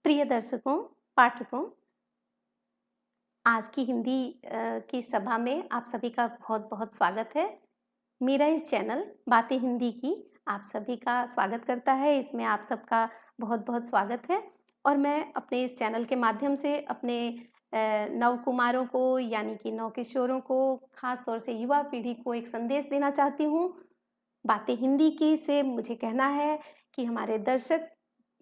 प्रिय दर्शकों, पाठकों, आज की हिंदी की सभा में आप सभी का बहुत-बहुत स्वागत है। मेरा इस चैनल बातें हिंदी की आप सभी का स्वागत करता है, इसमें आप सबका बहुत-बहुत स्वागत है और मैं अपने इस चैनल के माध्यम से अपने नवकुमारों को यानी कि नवकिशोरों को, खास तौर से युवा पीढ़ी को एक संदेश देना चाहती हूँ। बातें हिंदी की से मुझे कहना है कि हमारे दर्शक,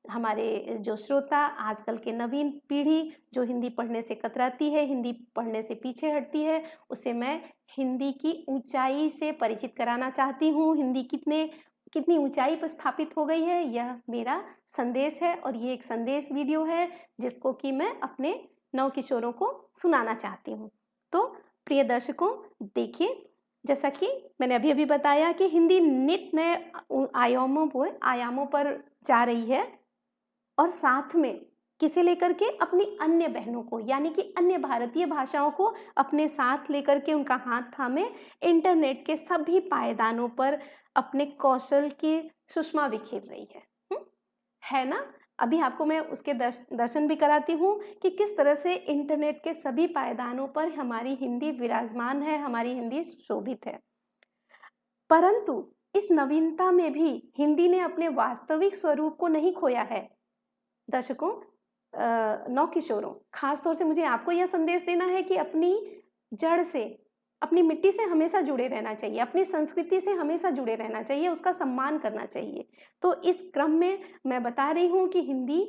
हमारे जो श्रोता, आजकल के नवीन पीढ़ी जो हिंदी पढ़ने से कतराती है, हिंदी पढ़ने से पीछे हटती है, उसे मैं हिंदी की ऊंचाई से परिचित कराना चाहती हूँ। हिंदी कितनी ऊंचाई पर स्थापित हो गई है, यह मेरा संदेश है और ये एक संदेश वीडियो है जिसको कि मैं अपने नवकिशोरों को सुनाना चाहती हूँ। तो प्रिय दर्शकों, देखिए, जैसा कि मैंने अभी-अभी बताया कि हिंदी नित नए आयामों पर जा रही है और साथ में किसे लेकर के? अपनी अन्य बहनों को, यानी कि अन्य भारतीय भाषाओं को अपने साथ लेकर के उनका हाथ थामे इंटरनेट के सभी पायदानों पर अपने कौशल की सुषमा बिखेर रही है। है ना? अभी आपको मैं उसके दर्शन भी कराती हूँ कि किस तरह से इंटरनेट के सभी पायदानों पर हमारी हिंदी विराजमान है, हमारी हिंदी शोभित है। परंतु इस नवीनता में भी हिंदी ने अपने वास्तविक स्वरूप को नहीं खोया है। दर्शकों, नवकिशोरों, खास तौर से मुझे आपको यह संदेश देना है कि अपनी जड़ से, अपनी मिट्टी से हमेशा जुड़े रहना चाहिए, अपनी संस्कृति से हमेशा जुड़े रहना चाहिए, उसका सम्मान करना चाहिए। तो इस क्रम में मैं बता रही हूँ कि हिंदी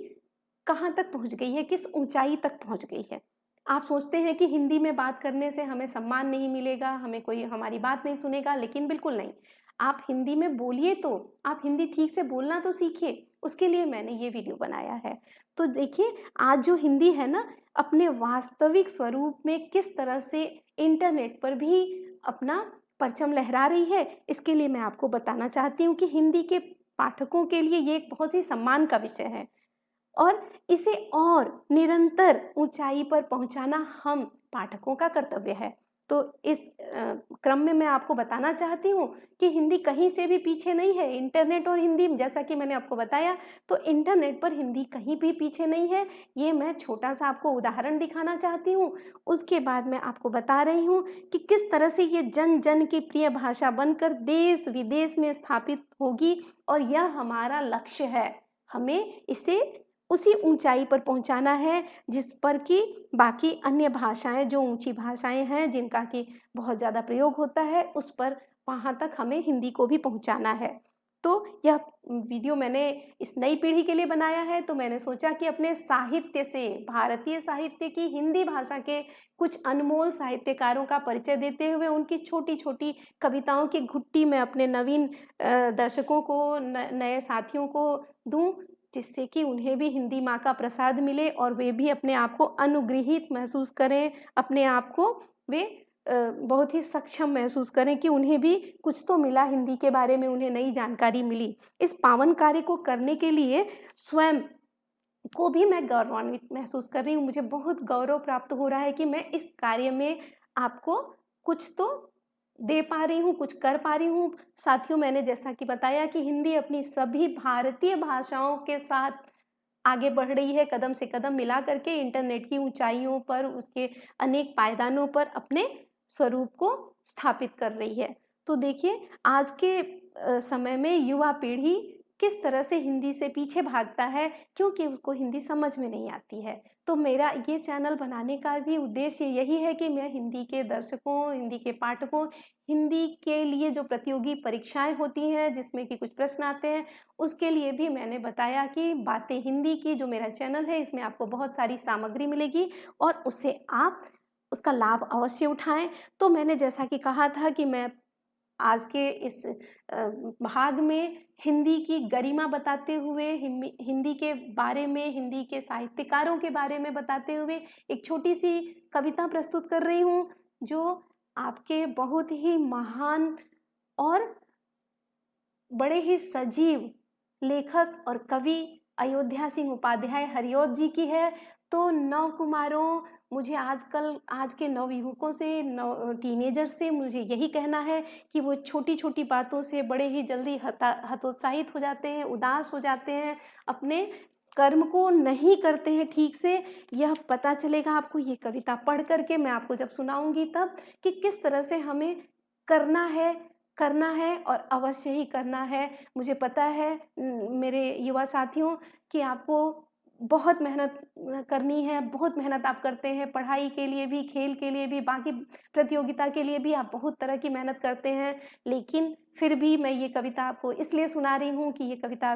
कहाँ तक पहुँच गई है, किस ऊंचाई तक पहुँच गई है। आप सोचते हैं कि हिंदी में बात करने से हमें सम्मान नहीं मिलेगा, हमें कोई हमारी बात नहीं सुनेगा, लेकिन बिल्कुल नहीं। आप हिंदी में बोलिए, तो आप हिंदी ठीक से बोलना तो सीखिए, उसके लिए मैंने ये वीडियो बनाया है। तो देखिए, आज जो हिंदी है ना, अपने वास्तविक स्वरूप में किस तरह से इंटरनेट पर भी अपना परचम लहरा रही है, इसके लिए मैं आपको बताना चाहती हूँ कि हिंदी के पाठकों के लिए ये एक बहुत ही सम्मान का विषय है और इसे और निरंतर ऊंचाई पर पहुंचाना हम पाठकों का कर्तव्य है। तो इस क्रम में मैं आपको बताना चाहती हूँ कि हिंदी कहीं से भी पीछे नहीं है। इंटरनेट और हिंदी, जैसा कि मैंने आपको बताया, तो इंटरनेट पर हिंदी कहीं भी पीछे नहीं है। ये मैं छोटा सा आपको उदाहरण दिखाना चाहती हूँ। उसके बाद मैं आपको बता रही हूँ कि किस तरह से ये जन जन की प्रिय भाषा बनकर देश विदेश में स्थापित होगी और यह हमारा लक्ष्य है। हमें इसे उसी ऊंचाई पर पहुंचाना है जिस पर कि बाकी अन्य भाषाएं, जो ऊंची भाषाएं हैं जिनका कि बहुत ज़्यादा प्रयोग होता है, उस पर, वहाँ तक हमें हिंदी को भी पहुंचाना है। तो यह वीडियो मैंने इस नई पीढ़ी के लिए बनाया है, तो मैंने सोचा कि अपने साहित्य से, भारतीय साहित्य की, हिंदी भाषा के कुछ अनमोल साहित्यकारों का परिचय देते हुए उनकी छोटी-छोटी कविताओं की घुट्टी मैं अपने नवीन दर्शकों को, नए साथियों को दूँ, जिससे कि उन्हें भी हिंदी माँ का प्रसाद मिले और वे भी अपने आप को अनुगृहीत महसूस करें, अपने आप को वे बहुत ही सक्षम महसूस करें कि उन्हें भी कुछ तो मिला, हिंदी के बारे में उन्हें नई जानकारी मिली। इस पावन कार्य को करने के लिए स्वयं को भी मैं गौरवान्वित महसूस कर रही हूँ। मुझे बहुत गौरव प्राप्त हो रहा है कि मैं इस कार्य में आपको कुछ तो दे पा रही हूँ, कुछ कर पा रही हूँ। साथियों, मैंने जैसा कि बताया कि हिंदी अपनी सभी भारतीय भाषाओं के साथ आगे बढ़ रही है, कदम से कदम मिला करके इंटरनेट की ऊँचाइयों पर, उसके अनेक पायदानों पर अपने स्वरूप को स्थापित कर रही है। तो देखिए, आज के समय में युवा पीढ़ी किस तरह से हिंदी से पीछे भागता है, क्योंकि उसको हिंदी समझ में नहीं आती है। तो मेरा ये चैनल बनाने का भी उद्देश्य यही है कि मैं हिंदी के दर्शकों, हिंदी के पाठकों, हिंदी के लिए जो प्रतियोगी परीक्षाएँ होती हैं, जिसमें कि कुछ प्रश्न आते हैं, उसके लिए भी मैंने बताया कि बातें हिंदी की जो मेरा चैनल है, इसमें आपको बहुत सारी सामग्री मिलेगी और उससे आप उसका लाभ अवश्य उठाएँ। तो मैंने जैसा कि कहा था कि मैं आज के इस भाग में हिंदी की गरिमा बताते हुए, हिंदी के बारे में, हिंदी के साहित्यकारों के बारे में बताते हुए एक छोटी-सी कविता प्रस्तुत कर रही हूँ, जो आपके बहुत ही महान और बड़े ही सजीव लेखक और कवि अयोध्या सिंह उपाध्याय हरिऔध जी की है। तो नवकुमारों, मुझे आज के नवयुवकों से, टीनेजर से मुझे यही कहना है कि वो छोटी-छोटी बातों से बड़े ही जल्दी हतोत्साहित हो जाते हैं, उदास हो जाते हैं, अपने कर्म को नहीं करते हैं ठीक से, यह पता चलेगा आपको ये कविता पढ़ करके। मैं आपको जब सुनाऊंगी तब कि किस तरह से हमें करना है और अवश्य ही करना है। मुझे पता है मेरे युवा साथियों कि आपको बहुत मेहनत करनी है, बहुत मेहनत आप करते हैं, पढ़ाई के लिए भी, खेल के लिए भी, बाकी प्रतियोगिता के लिए भी आप बहुत तरह की मेहनत करते हैं। लेकिन फिर भी मैं ये कविता आपको इसलिए सुना रही हूँ कि ये कविता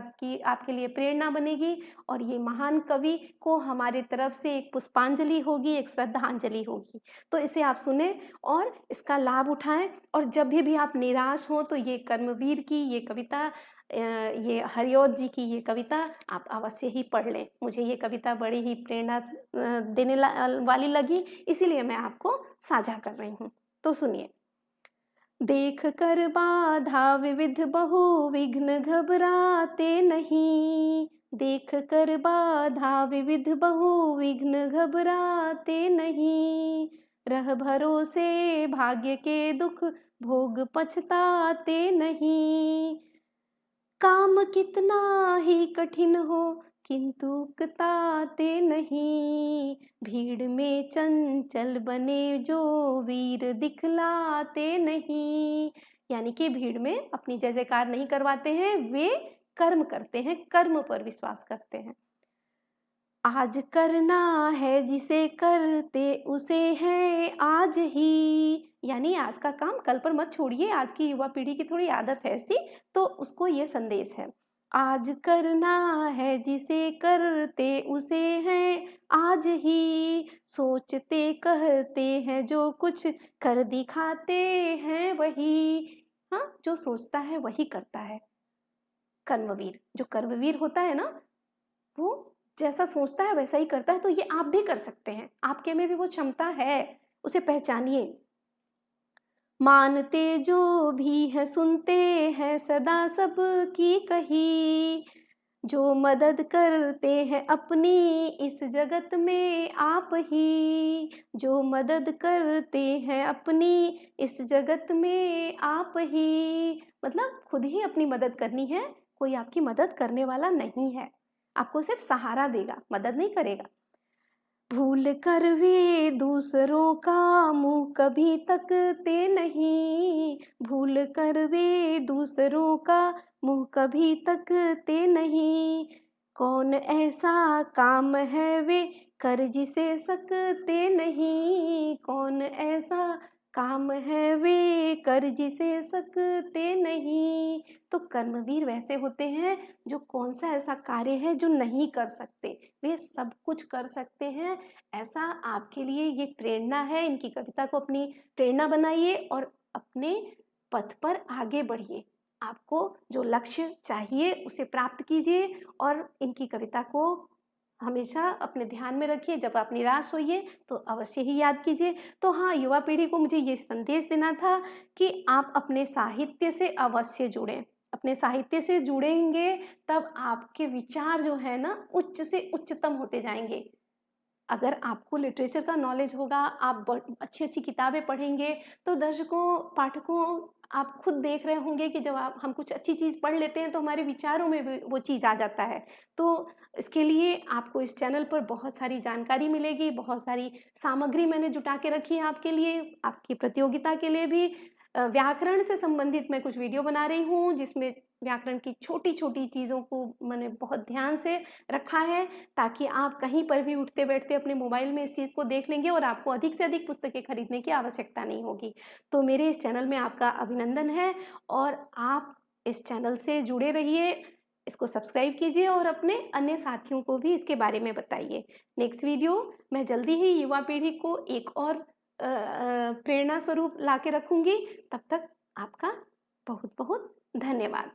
आपके लिए प्रेरणा बनेगी और ये महान कवि को हमारे तरफ से एक पुष्पांजलि होगी, एक श्रद्धांजलि होगी। तो इसे आप सुने और इसका लाभ उठाएं। और जब भी आप निराश हों तो ये कर्मवीर की ये कविता, ये हरिऔध जी की ये कविता आप अवश्य ही पढ़ लें। मुझे ये कविता बड़ी ही प्रेरणा देने वाली लगी, इसीलिए मैं आपको साझा कर रही हूँ। तो सुनिए। देख कर बाधा विविध बहु विघ्न घबराते नहीं, देख कर बाधा विविध बहु विघ्न घबराते नहीं, रह भरोसे भाग्य के दुख भोग पछताते नहीं। काम कितना ही कठिन हो किंतु उकताते नहीं, भीड़ में चंचल बने जो वीर दिखलाते नहीं। यानी कि भीड़ में अपनी जय जयकार नहीं करवाते हैं, वे कर्म करते हैं, कर्म पर विश्वास करते हैं। आज करना है जिसे करते उसे है आज ही, यानी आज का काम कल पर मत छोड़िए। आज की युवा पीढ़ी की थोड़ी आदत है ऐसी, तो उसको ये संदेश है। आज करना है जिसे करते उसे है आज ही, सोचते कहते हैं जो कुछ कर दिखाते हैं वही। हाँ, जो सोचता है वही करता है। कर्मवीर, जो कर्मवीर होता है ना, वो जैसा सोचता है वैसा ही करता है। तो ये आप भी कर सकते हैं, आपके में भी वो क्षमता है, उसे पहचानिए। मानते जो भी है सुनते हैं सदा सबकी कही, जो मदद करते हैं अपनी इस जगत में आप ही, जो मदद करते हैं अपनी इस जगत में आप ही। मतलब खुद ही अपनी मदद करनी है, कोई आपकी मदद करने वाला नहीं है, आपको सिर्फ सहारा देगा, मदद नहीं करेगा। भूल कर वे दूसरों का मुंह कभी तकते नहीं, भूल कर वे दूसरों का मुंह कभी तकते नहीं, कौन ऐसा काम है वे कर जिसे सकते नहीं, कौन ऐसा काम है वे कर जिसे सकते नहीं। तो कर्मवीर वैसे होते हैं जो कौन सा ऐसा कार्य है जो नहीं कर सकते, वे सब कुछ कर सकते हैं। ऐसा आपके लिए ये प्रेरणा है। इनकी कविता को अपनी प्रेरणा बनाइए और अपने पथ पर आगे बढ़िए। आपको जो लक्ष्य चाहिए उसे प्राप्त कीजिए और इनकी कविता को हमेशा अपने ध्यान में रखिए। जब आप निराश होइए तो अवश्य ही याद कीजिए। तो हाँ, युवा पीढ़ी को मुझे ये संदेश देना था कि आप अपने साहित्य से अवश्य जुड़ें। अपने साहित्य से जुड़ेंगे तब आपके विचार जो है ना उच्च से उच्चतम होते जाएंगे। अगर आपको लिटरेचर का नॉलेज होगा, आप अच्छी अच्छी किताबें पढ़ेंगे, तो दर्शकों, पाठकों, आप खुद देख रहे होंगे कि जब हम कुछ अच्छी चीज़ पढ़ लेते हैं तो हमारे विचारों में भी वो चीज़ आ जाता है। तो इसके लिए आपको इस चैनल पर बहुत सारी जानकारी मिलेगी, बहुत सारी सामग्री मैंने जुटा के रखी है आपके लिए, आपकी प्रतियोगिता के लिए भी। व्याकरण से संबंधित मैं कुछ वीडियो बना रही हूँ जिसमें व्याकरण की छोटी छोटी चीज़ों को मैंने बहुत ध्यान से रखा है, ताकि आप कहीं पर भी उठते बैठते अपने मोबाइल में इस चीज़ को देख लेंगे और आपको अधिक से अधिक पुस्तकें खरीदने की आवश्यकता नहीं होगी। तो मेरे इस चैनल में आपका अभिनंदन है और आप इस चैनल से जुड़े रहिए, इसको सब्सक्राइब कीजिए और अपने अन्य साथियों को भी इसके बारे में बताइए। नेक्स्ट वीडियो मैं जल्दी ही युवा पीढ़ी को एक और प्रेरणा स्वरूप ला के रखूँगी। तब तक आपका बहुत बहुत धन्यवाद।